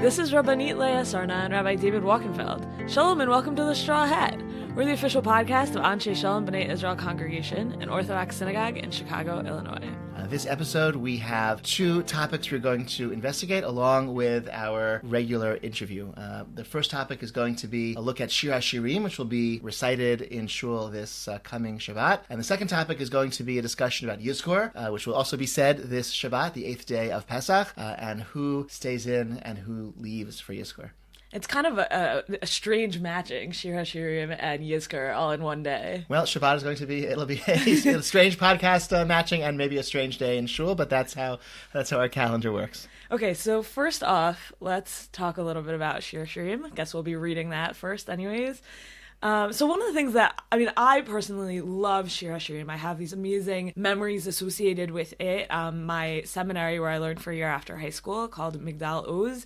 This is Rabbanit Sarna and Rabbi David Wolkenfeld. Shalom and welcome to the Straw Hat. We're the official podcast of Anshe Shalom B'nai Israel Congregation, an Orthodox synagogue in Chicago, Illinois. This episode, we have two topics we're going to investigate along with our regular interview. The first topic is going to be a look at Shir HaShirim, which will be recited in Shul this coming Shabbat. And the second topic is going to be a discussion about Yizkor, which will also be said this Shabbat, the 8th day of Pesach, and who stays in and who leaves for Yizkor. It's kind of a strange matching, Shir HaShirim and Yizkor all in one day. Well, Shabbat is going to be, it'll be a strange podcast matching and maybe a strange day in Shul, but that's how our calendar works. Okay, so first off, let's talk a little bit about Shir HaShirim. I guess we'll be reading that first anyways. So one of the things that, I personally love Shir HaShirim. I have these amazing memories associated with it. My seminary where I learned for a year after high school called Migdal Oz.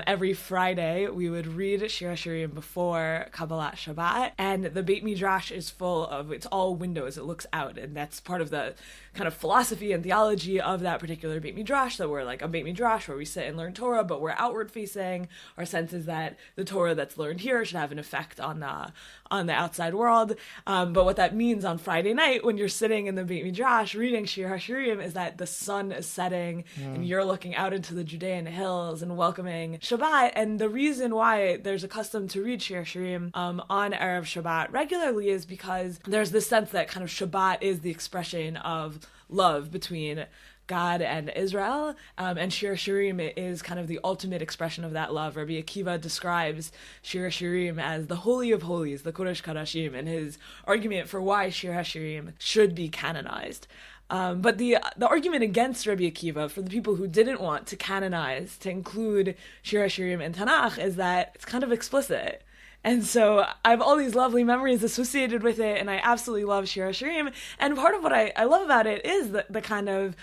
Every Friday, we would read Shir HaShirim before Kabbalat Shabbat, and the Beit Midrash is full of, it's all windows, it looks out, and that's part of the kind of philosophy and theology of that particular Beit Midrash, that we're like a Beit Midrash where we sit and learn Torah, but we're outward facing. Our sense is that the Torah that's learned here should have an effect on the outside world, but what that means on Friday night when you're sitting in the Beit Midrash reading Shir HaShirim is that the sun is setting, and you're looking out into the Judean hills and welcoming Shabbat. And the reason why there's a custom to read Shir HaShirim on Erev Shabbat regularly is because there's this sense that kind of Shabbat is the expression of love between God and Israel, and Shir HaShirim is kind of the ultimate expression of that love. Rabbi Akiva describes Shir HaShirim as the Holy of Holies, the Kodesh Kadashim, and his argument for why Shir HaShirim should be canonized. But the argument against Rabbi Akiva, for the people who didn't want to canonize, to include Shir HaShirim in Tanakh, is that it's kind of explicit. And so I have all these lovely memories associated with it, and I absolutely love Shir HaShirim. And part of what I love about it is the kind of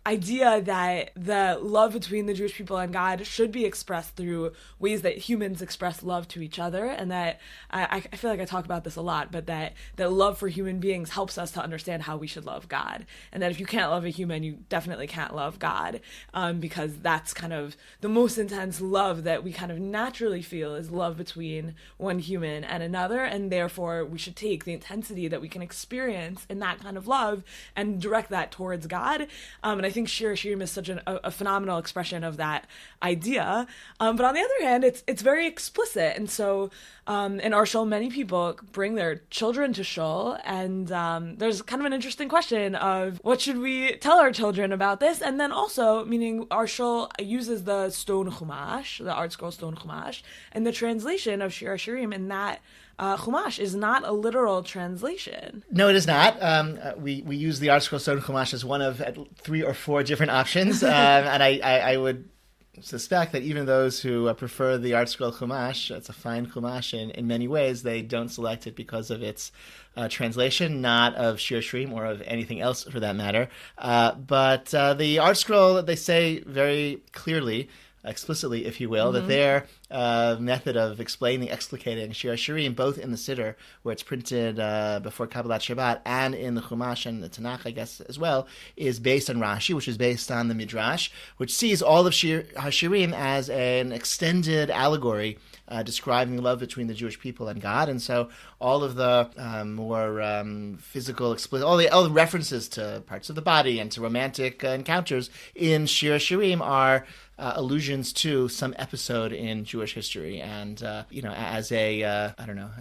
idea that the love between the Jewish people and God should be expressed through ways that humans express love to each other, and that I feel like I talk about this a lot, but that love for human beings helps us to understand how we should love God. And that if you can't love a human, you definitely can't love God, because that's kind of the most intense love that we kind of naturally feel is love between one human and another, and therefore we should take the intensity that we can experience in that kind of love and direct that towards God. And I think Shir HaShirim is such a phenomenal expression of that idea. But on the other hand, it's very explicit. And so in our shul, many people bring their children to shul, and there's kind of an interesting question of what should we tell our children about this? And then also, meaning our shul uses the stone chumash, the art scroll stone chumash, and the translation of Shir HaShirim in that chumash is not a literal translation. No, it is not. We use the art scroll stone chumash as one of 3 or 4 different options, and I would suspect that even those who prefer the art scroll chumash, it's a fine chumash in many ways, they don't select it because of its translation, not of Shir HaShirim or of anything else for that matter. But the art scroll, they say very clearly, explicitly, if you will, that their method of explaining, explicating Shir HaShirim, both in the Siddur, where it's printed before Kabbalat Shabbat, and in the Chumash and the Tanakh, I guess, as well, is based on Rashi, which is based on the Midrash, which sees all of Shir HaShirim as an extended allegory describing the love between the Jewish people and God. And so all of the more physical, explicit, all the references to parts of the body and to romantic encounters in Shir HaShirim are allusions to some episode in Jewish history. And, as I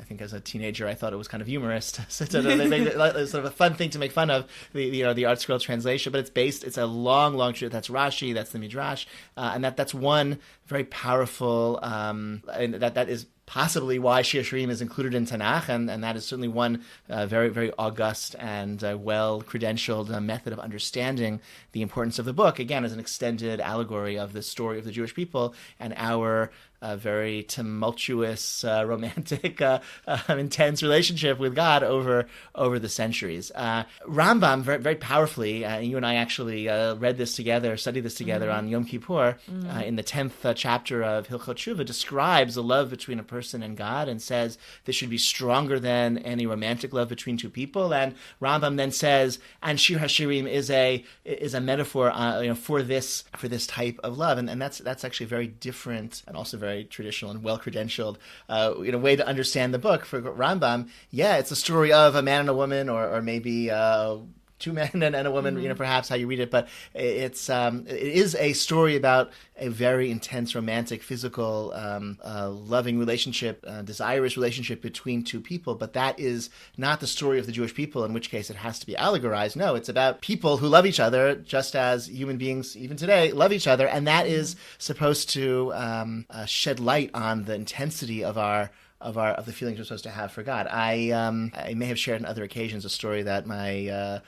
think as a teenager, I thought it was kind of humorous. So they made it sort of a fun thing to make fun of, the art scroll translation. But it's a long tradition. That's Rashi, that's the Midrash. And that's one very powerful, and that is possibly why Shir HaShirim is included in Tanakh, and that is certainly one very, very august and well-credentialed method of understanding the importance of the book, again, as an extended allegory of the story of the Jewish people and our very tumultuous, romantic, intense relationship with God over the centuries. Rambam very, very powerfully, you and I actually read this together, studied this together on Yom Kippur, in the 10th chapter of Hilchot Tshuva, describes the love between a person and God and says this should be stronger than any romantic love between two people. And Rambam then says, and Shir HaShirim is a metaphor for this type of love, and that's actually very different and also very traditional and well credentialed way to understand the book. For Rambam, it's a story of a man and a woman, or maybe two men and a woman, perhaps how you read it, but it is a story about a very intense, romantic, physical, loving relationship, desirous relationship between two people. But that is not the story of the Jewish people, in which case it has to be allegorized. No, it's about people who love each other, just as human beings, even today, love each other, and that is supposed to shed light on the intensity of the feelings we're supposed to have for God. I may have shared on other occasions a story that my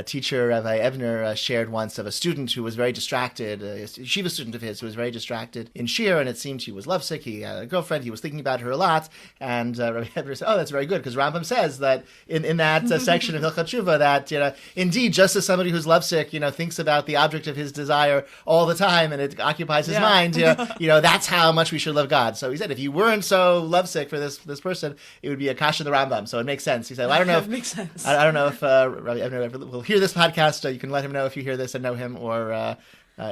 teacher, Rabbi Ebner, shared once of a student who was very distracted, a yeshiva student of his who was very distracted in Shir, and it seemed she was lovesick. He had a girlfriend. He was thinking about her a lot. And Rabbi Ebner said, that's very good, because Rambam says that in that section of Hilchot Tshuva that, indeed, just as somebody who's lovesick, thinks about the object of his desire all the time and it occupies his mind, that's how much we should love God. So he said, if you weren't so lovesick for this person, it would be a kasha the Rambam. So it makes sense. He said, I don't know if makes sense. I don't know if Rabbi Ebner will hear this podcast. You can let him know if you hear this and know him, or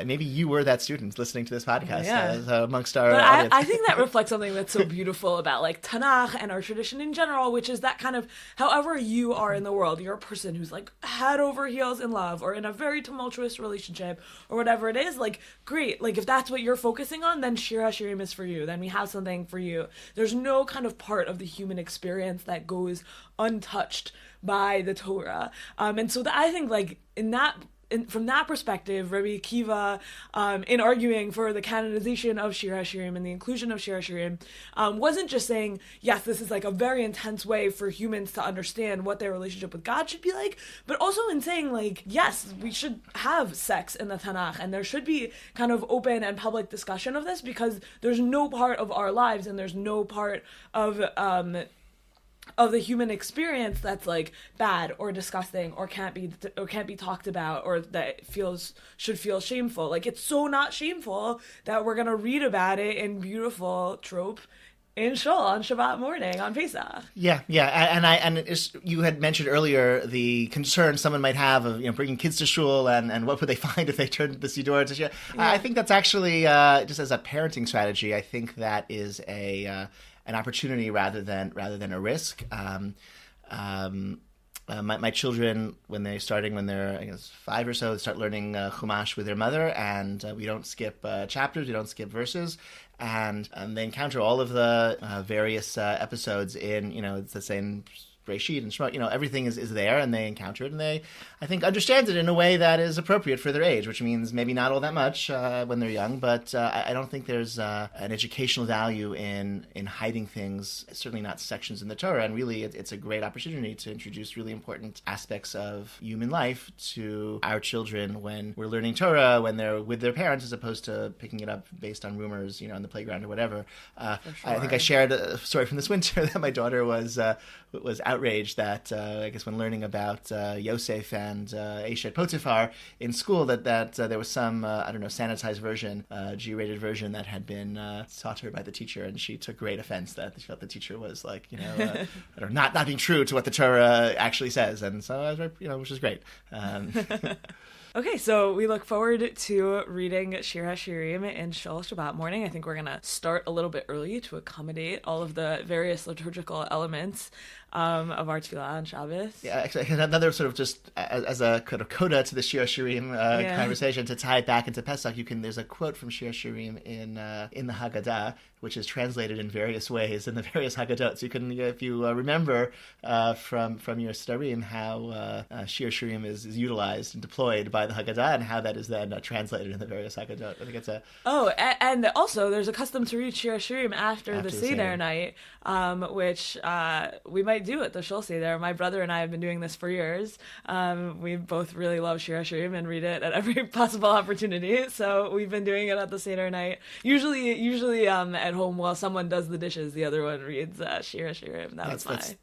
maybe you were that student listening to this podcast amongst our audience. I think that reflects something that's so beautiful about like Tanakh and our tradition in general, which is that kind of, however you are in the world, you're a person who's like head over heels in love or in a very tumultuous relationship or whatever it is, like great, like if that's what you're focusing on, then Shir HaShirim is for you, then we have something for you. There's no kind of part of the human experience that goes untouched by the Torah. And so I think like from that perspective, Rabbi Akiva, in arguing for the canonization of Shir HaShirim and the inclusion of Shir HaShirim, wasn't just saying, yes, this is like a very intense way for humans to understand what their relationship with God should be like, but also in saying like, yes, we should have sex in the Tanakh, and there should be kind of open and public discussion of this, because there's no part of our lives and there's no part of the human experience that's like bad or disgusting or can't be talked about, or that should feel shameful. Like, it's so not shameful that we're gonna read about it in beautiful trope in Shul on Shabbat morning on Pesach. Yeah, you had mentioned earlier the concern someone might have of bringing kids to Shul and what would they find if they turned the Siddur to Shul. I think that's actually just as a parenting strategy. I think that is an opportunity rather than a risk. My children, when they're I guess 5 or so, they start learning Chumash with their mother, and we don't skip chapters, we don't skip verses, and they encounter all of the various episodes in it's the same Reshit and Shemot, everything is there, and they encounter it, and they, I think, understand it in a way that is appropriate for their age, which means maybe not all that much when they're young, but I don't think there's an educational value in hiding things, certainly not sections in the Torah, and really it's a great opportunity to introduce really important aspects of human life to our children when we're learning Torah, when they're with their parents, as opposed to picking it up based on rumors, on the playground or whatever. Sure. I think I shared a story from this winter that my daughter was outraged that I guess when learning about Yosef and Eshet Potiphar in school that there was some sanitized version, G-rated version that had been taught to her by the teacher, and she took great offense that she felt the teacher was like not being true to what the Torah actually says, and so I was very, which is great. Okay, so we look forward to reading Shir HaShirim in Shul Shabbat morning. I think we're going to start a little bit early to accommodate all of the various liturgical elements of our tefillah on Shabbos. Yeah, actually, another sort of just as a kind of coda to the Shir HaShirim conversation, to tie it back into Pesach, there's a quote from Shir HaShirim in the Haggadah, which is translated in various ways in the various Haggadot. So you can, if you remember from your Starim, how Shir HaShirim is utilized and deployed by the Haggadah, and how that is then translated in the various Haggadot. I think it's and also there's a custom to read Shir HaShirim after the Seder night, which we might do at the Shul Seder. My brother and I have been doing this for years. We both really love Shir HaShirim and read it at every possible opportunity. So we've been doing it at the Seder night, usually at at home while someone does the dishes, the other one reads Shir HaShirim.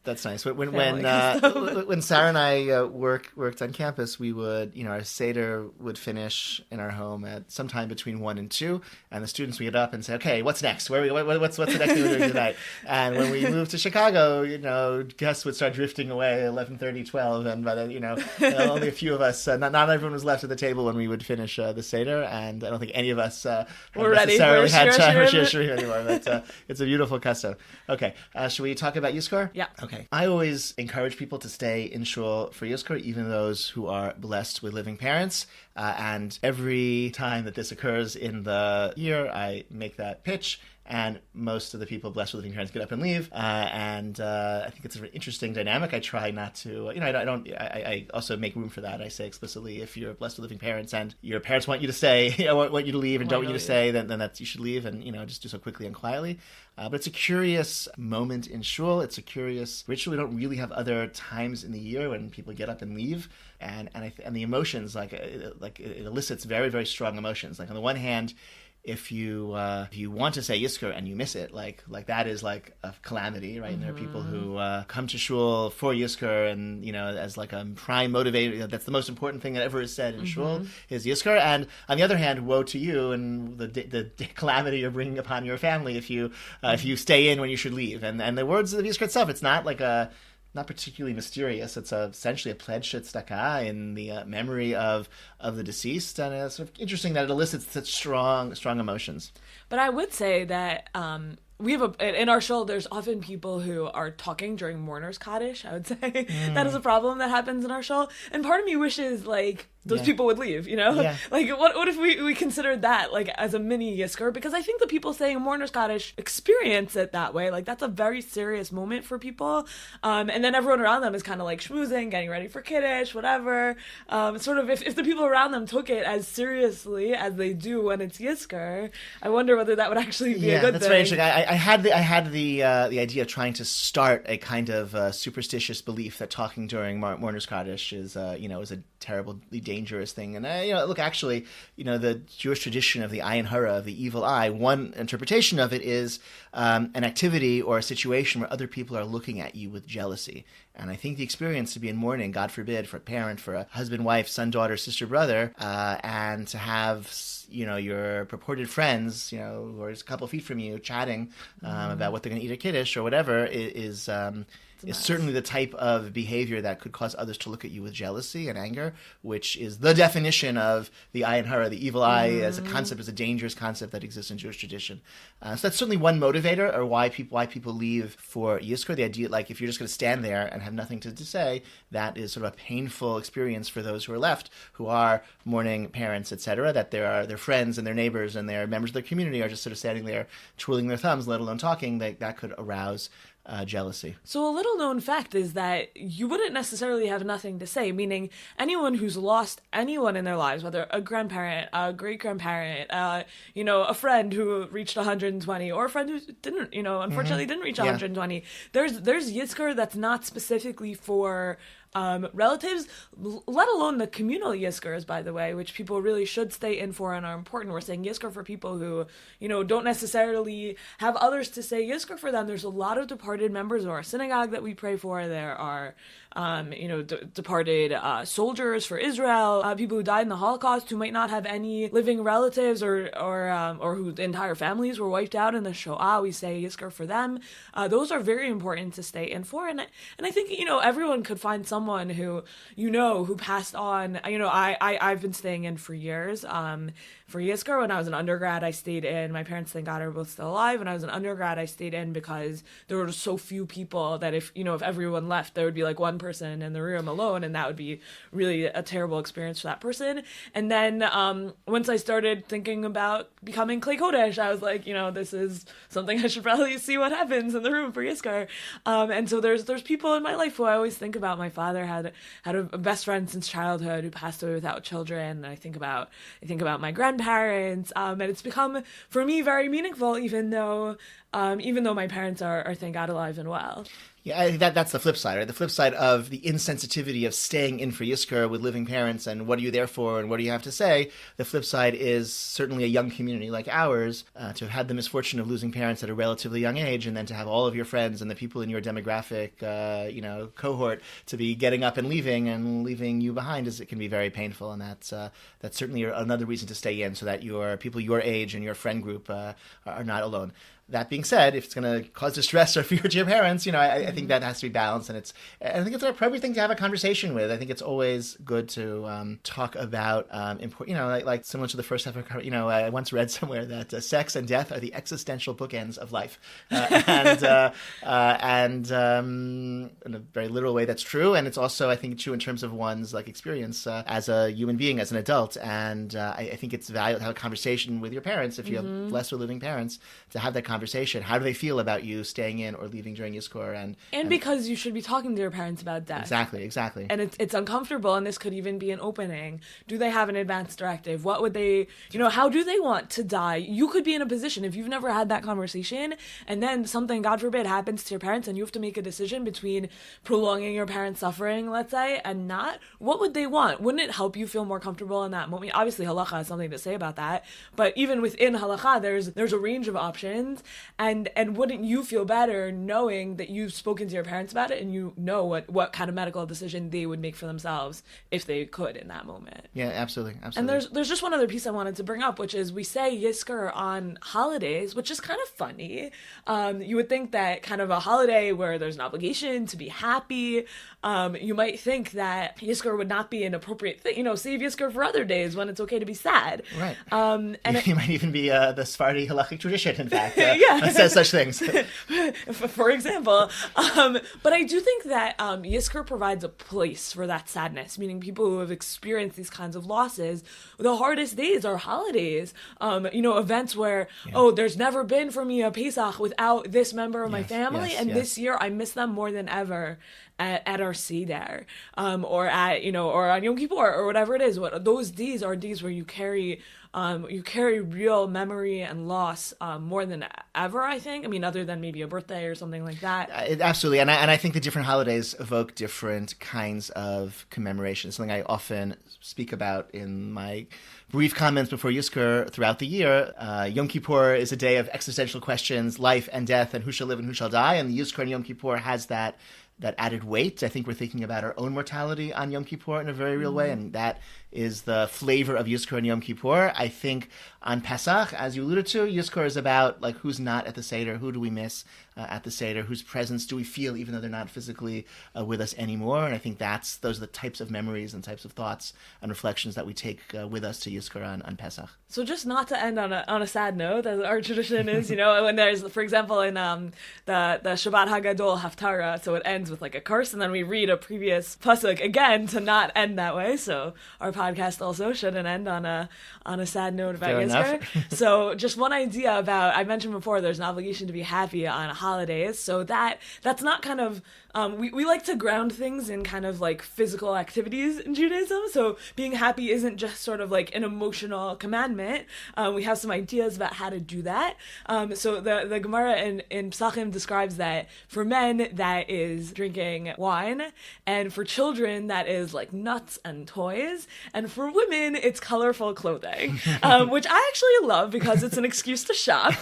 That's nice. When Sarah and I worked on campus, we would, our Seder would finish in our home at sometime between 1 and 2, and the students would get up and say, "Okay, what's next? What's the next thing we're doing tonight?" And when we moved to Chicago, guests would start drifting away at 11:30, 12, and by then, only a few of us, not everyone was left at the table when we would finish the Seder, and I don't think any of us were ready for Shir HaShirim anymore, but it's a beautiful custom. Okay, should we talk about Yizkor? Yeah. Okay. I always encourage people to stay in shul for Yizkor, even those who are blessed with living parents. And every time that this occurs in the year, I make that pitch. And most of the people blessed with living parents get up and leave. And I think it's an interesting dynamic. I try not to, I also make room for that. I say explicitly, if you're blessed with living parents and your parents want you to stay, want you to leave and don't want you to stay, then that's, you should leave and, just do so quickly and quietly. But it's a curious moment in shul. It's a curious ritual. We don't really have other times in the year when people get up and leave. And the emotions, it elicits very, very strong emotions. Like on the one hand, if you want to say Yizkor and you miss it, like that is like a calamity, right? And there are people who come to shul for Yizkor and, as like a prime motivator. That's the most important thing that ever is said in shul is Yizkor. And on the other hand, woe to you and the calamity you're bringing upon your family if you stay in when you should leave. And the words of the Yizkor itself, it's not like not particularly mysterious. It's essentially a pledge to tzedakah in the memory of the deceased, and it's sort of interesting that it elicits such strong emotions. But I would say that we have in our shul, there's often people who are talking during mourner's Kaddish. I would say that is a problem that happens in our shul, and part of me wishes those people would leave, Yeah. What if we considered that as a mini Yizkor? Because I think the people saying mourner's Kaddish experience it that way. That's a very serious moment for people. And then everyone around them is kind of schmoozing, getting ready for Kiddush, whatever. Sort of if the people around them took it as seriously as they do when it's Yizkor, I wonder whether that would actually be a good thing. That's very interesting. I had the idea of trying to start a kind of superstitious belief that talking during mourner's Kaddish is is a terribly dangerous thing. And look, actually, the Jewish tradition of the ayin hara, of the evil eye, one interpretation of it is an activity or a situation where other people are looking at you with jealousy. And I think the experience to be in mourning, God forbid, for a parent, for a husband, wife, son, daughter, sister, brother, and to have your purported friends, who are just a couple of feet from you, chatting about what they're going to eat at Kiddush or whatever, is certainly the type of behavior that could cause others to look at you with jealousy and anger, which is the definition of the ayin hara, the evil eye, as a concept, as a dangerous concept that exists in Jewish tradition. So that's certainly one motivator, or why people leave for Yizkor. The idea, if you're just going to stand there and have nothing to say, that is sort of a painful experience for those who are left, who are mourning parents, etc., that their friends and their neighbors and their members of their community are just sort of standing there twiddling their thumbs, let alone talking. That could arouse jealousy. So a little known fact is that you wouldn't necessarily have nothing to say, meaning anyone who's lost anyone in their lives, whether a grandparent, a great-grandparent, a friend who reached 120, or a friend who didn't, unfortunately didn't reach 120, there's Yizkor that's not specifically for relatives, let alone the communal Yizkors, by the way, which people really should stay in for and are important. We're saying Yizkor for people who, don't necessarily have others to say Yizkor for them. There's a lot of departed members of our synagogue that we pray for. There are, departed soldiers for Israel, people who died in the Holocaust who might not have any living relatives or whose entire families were wiped out in the Shoah. We say Yizkor for them. Those are very important to stay in for. And I think, everyone could find someone who, who passed on. I've been staying in for years. For Yizkor, when I was an undergrad, I stayed in. My parents, thank God, are both still alive. When I was an undergrad, I stayed in because there were so few people that if everyone left, there would be one person in the room alone, and that would be really a terrible experience for that person. And then once I started thinking about becoming Klei Kodesh, I was like, this is something I should probably see what happens in the room for Yizkor. And so there's people in my life who I always think about. My father had a best friend since childhood who passed away without children. And I think about my grandparents, and it's become for me very meaningful, even though even though my parents are thank God alive and well. Yeah, I think that's the flip side, right? The flip side of the insensitivity of staying in for Yizkor with living parents and what are you there for and what do you have to say. The flip side is certainly a young community like ours to have had the misfortune of losing parents at a relatively young age and then to have all of your friends and the people in your demographic, cohort to be getting up and leaving you behind it can be very painful. And that's certainly another reason to stay in so that your people your age and your friend group are not alone. That being said, if it's going to cause distress or fear to your parents, I think that has to be balanced, and I think it's an appropriate thing to have a conversation with. I think it's always good to talk about important, like similar to the first half of, I once read somewhere that sex and death are the existential bookends of life, and in a very literal way, that's true, and it's also I think true in terms of one's experience as a human being, as an adult, and I think it's valuable to have a conversation with your parents if you have blessed with living parents to have that conversation. How do they feel about you staying in or leaving during Yizkor? And because you should be talking to your parents about death. Exactly. And it's uncomfortable, and this could even be an opening. Do they have an advance directive? What would they, how do they want to die? You could be in a position, if you've never had that conversation, and then something, God forbid, happens to your parents, and you have to make a decision between prolonging your parents' suffering, let's say, and not. What would they want? Wouldn't it help you feel more comfortable in that moment? Obviously, halacha has something to say about that, but even within halacha, there's a range of options. And wouldn't you feel better knowing that you've spoken to your parents about it and you know what kind of medical decision they would make for themselves if they could in that moment? Yeah, absolutely. And there's just one other piece I wanted to bring up, which is we say Yizkor on holidays, which is kind of funny. You would think that kind of a holiday where there's an obligation to be happy, you might think that Yizkor would not be an appropriate thing. Save Yizkor for other days when it's okay to be sad. Right. And it might even be the Sephardi halachic tradition, in fact. Yeah. Says such things. For example. But I do think that Yizkor provides a place for that sadness, meaning people who have experienced these kinds of losses, the hardest days are holidays. Events where, there's never been for me a Pesach without this member of my family, and this year I miss them more than ever. At our Seder, or on Yom Kippur, or whatever it is. Those days are days where you carry real memory and loss more than ever, I think. I mean, other than maybe a birthday or something like that. Absolutely, and I think the different holidays evoke different kinds of commemoration. Something I often speak about in my brief comments before Yizkor throughout the year. Yom Kippur is a day of existential questions, life and death, and who shall live and who shall die. And the Yizkor in Yom Kippur has that added weight. I think we're thinking about our own mortality on Yom Kippur in a very real way, and that is the flavor of Yizkor and Yom Kippur. I think on Pesach, as you alluded to, Yizkor is about who's not at the Seder, who do we miss at the Seder, whose presence do we feel even though they're not physically with us anymore. And I think those are the types of memories and types of thoughts and reflections that we take with us to Yizkor on Pesach. So just not to end on a sad note, as our tradition is, when there's, for example, in the Shabbat Hagadol Haftarah, so it ends with a curse, and then we read a previous pasuk again to not end that way. So our podcast also shouldn't end on a sad note about Yizkor. So just one idea about, I mentioned before, there's an obligation to be happy on holidays. So that's not kind of, we like to ground things in kind of physical activities in Judaism. So being happy isn't just sort of an emotional commandment. We have some ideas about how to do that. So the Gemara in Psachim describes that for men, that is drinking wine, and for children, that is nuts and toys, and for women, it's colorful clothing, which I actually love because it's an excuse to shop.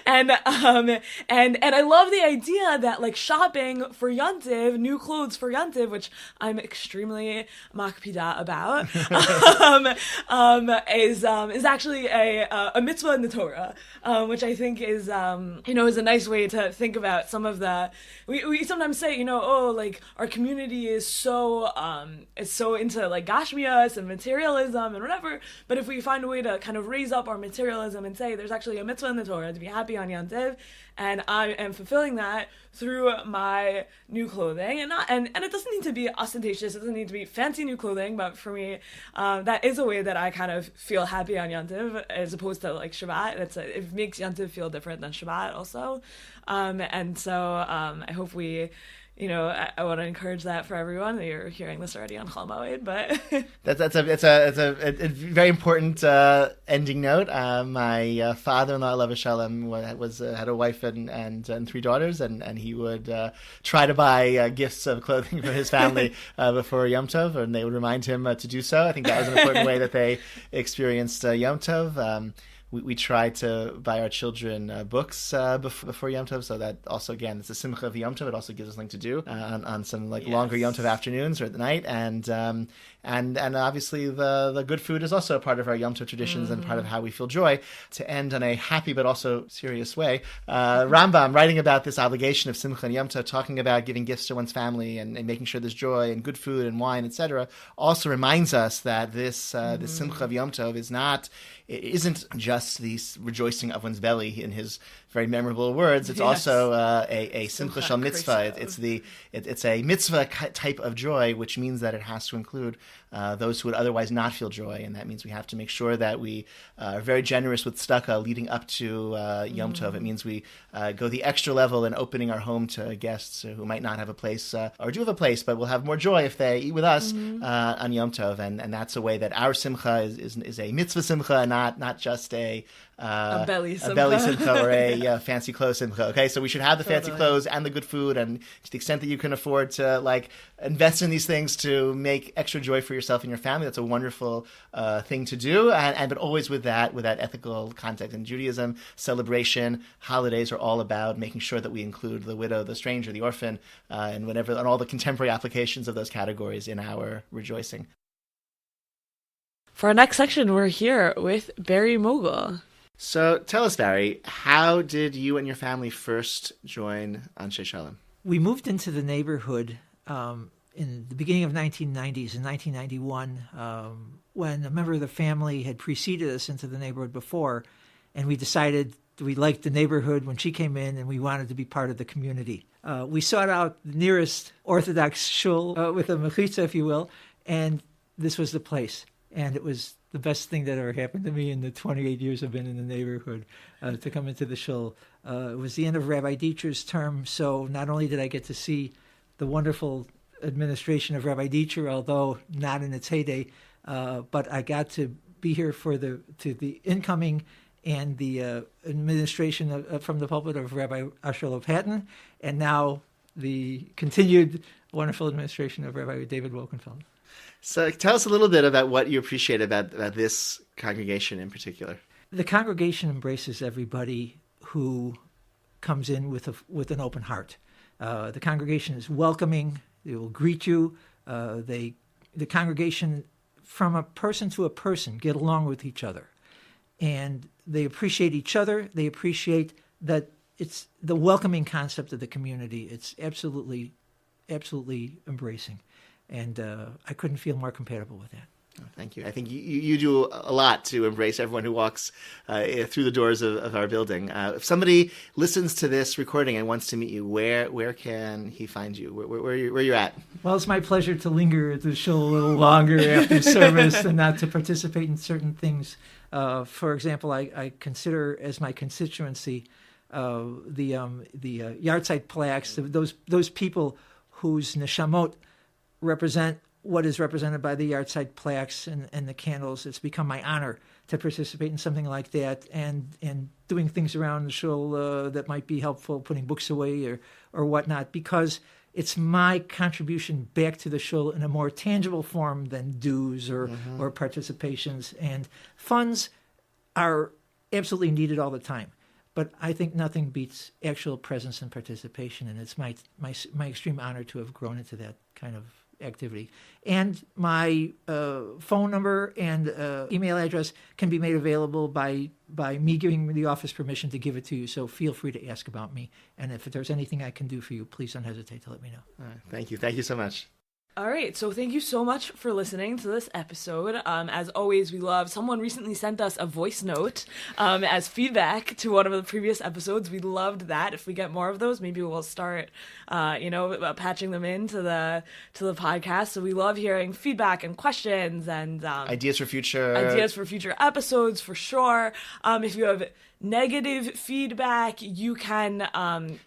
and I love the idea that shopping for Yontiv, new clothes for Yontiv, which I'm extremely makpida about, is actually a mitzvah in the Torah, which I think is is a nice way to think about some of the. We sometimes say our community is so into gashmias and materialism and whatever, but if we find a way to kind of raise up our materialism and say there's actually a mitzvah in the Torah to be happy on Yontiv, and I am fulfilling that through my new clothing, and it doesn't need to be ostentatious, it doesn't need to be fancy new clothing, but for me, that is a way that I kind of feel happy on Yontiv, as opposed to Shabbat. It makes Yontiv feel different than Shabbat also, and so I hope we I want to encourage that for everyone. You're hearing this already on Chol Moed, but It's a very important ending note. My father-in-law, Alav Shalom, had a wife and 3 daughters, and he would try to buy gifts of clothing for his family before Yom Tov, and they would remind him to do so. I think that was an important way that they experienced Yom Tov. We try to buy our children books before Yom Tov, so that also, again, it's a simcha of Yom Tov. It also gives us something to do on some longer Yom Tov afternoons or at the night, and obviously the good food is also a part of our Yom Tov traditions and part of how we feel joy. To end on a happy but also serious way, Rambam, writing about this obligation of simcha and Yom Tov, talking about giving gifts to one's family and making sure there's joy and good food and wine, etc., also reminds us that this simcha of Yom Tov it isn't just the rejoicing of one's belly in his very memorable words. It's also a simcha shel mitzvah. It's a mitzvah type of joy, which means that it has to include those who would otherwise not feel joy, and that means we have to make sure that we are very generous with tzedakah leading up to Yom Tov. It means we go the extra level in opening our home to guests who might not have a place or do have a place, but will have more joy if they eat with us on Yom Tov, and that's a way that our simcha is a mitzvah simcha, and not just a belly simcha or a fancy clothes simcha. Okay, so we should have the fancy clothes and the good food, and to the extent that you can afford to invest in these things to make extra joy for yourself and your family, that's a wonderful thing to do, but always with that ethical context. In Judaism, celebration, holidays are all about making sure that we include the widow, the stranger, the orphan, and all the contemporary applications of those categories in our rejoicing. For our next section, we're here with Barry Mogil. So tell us, Barry, how did you and your family first join Anshe Shalom? We moved into the neighborhood in the beginning of 1990s, in 1991, when a member of the family had preceded us into the neighborhood before, and we decided we liked the neighborhood when she came in, and we wanted to be part of the community. We sought out the nearest Orthodox shul with a mechitza, if you will, and this was the place. And it was the best thing that ever happened to me in the 28 years I've been in the neighborhood, to come into the shul. It was the end of Rabbi Dieter's term, so not only did I get to see the wonderful administration of Rabbi Dieter, although not in its heyday, but I got to be here for the incoming and the administration from the pulpit of Rabbi Asher Lopatin, and now the continued wonderful administration of Rabbi David Wolkenfeld. So tell us a little bit about what you appreciate about this congregation in particular. The congregation embraces everybody who comes in with an open heart. The congregation is welcoming. They will greet you. The congregation, from a person to a person, get along with each other. And they appreciate each other. They appreciate that it's the welcoming concept of the community. It's absolutely embracing. And I couldn't feel more compatible with that. Oh, thank you. I think you do a lot to embrace everyone who walks through the doors of our building. If somebody listens to this recording and wants to meet you, where can he find you? Where you're at? Well, it's my pleasure to linger at the show a little longer after service and not to participate in certain things. For example, I consider as my constituency the yahrzeit plaques, those people whose neshamot represent what is represented by the yahrzeit plaques and the candles. It's become my honor to participate in something like that and doing things around the shul that might be helpful, putting books away or whatnot, because it's my contribution back to the shul in a more tangible form than dues or participations. And funds are absolutely needed all the time. But I think nothing beats actual presence and participation, and it's my extreme honor to have grown into that kind of activity. And my phone number and email address can be made available by me giving the office permission to give it to you. So feel free to ask about me. And if there's anything I can do for you, please don't hesitate to let me know. All right. Thank you. Thank you so much. All right, so thank you so much for listening to this episode. As always, someone recently sent us a voice note as feedback to one of the previous episodes. We loved that. If we get more of those, maybe we'll start, patching them into the podcast. So we love hearing feedback and questions and ideas for future episodes for sure. If you have negative feedback, you can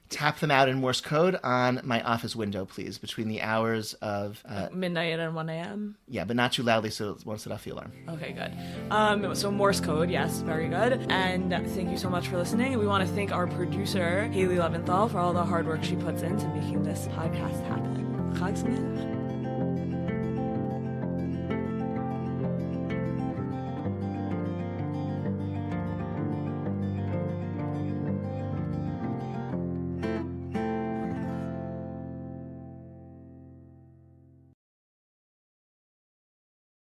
tap them out in Morse code on my office window, please, between the hours of midnight and 1 a.m. Yeah, but not too loudly, so it won't set off the alarm. Okay, good. So Morse code, yes, very good. And thank you so much for listening. We want to thank our producer, Haley Leventhal, for all the hard work she puts into making this podcast happen. Chag Sameach.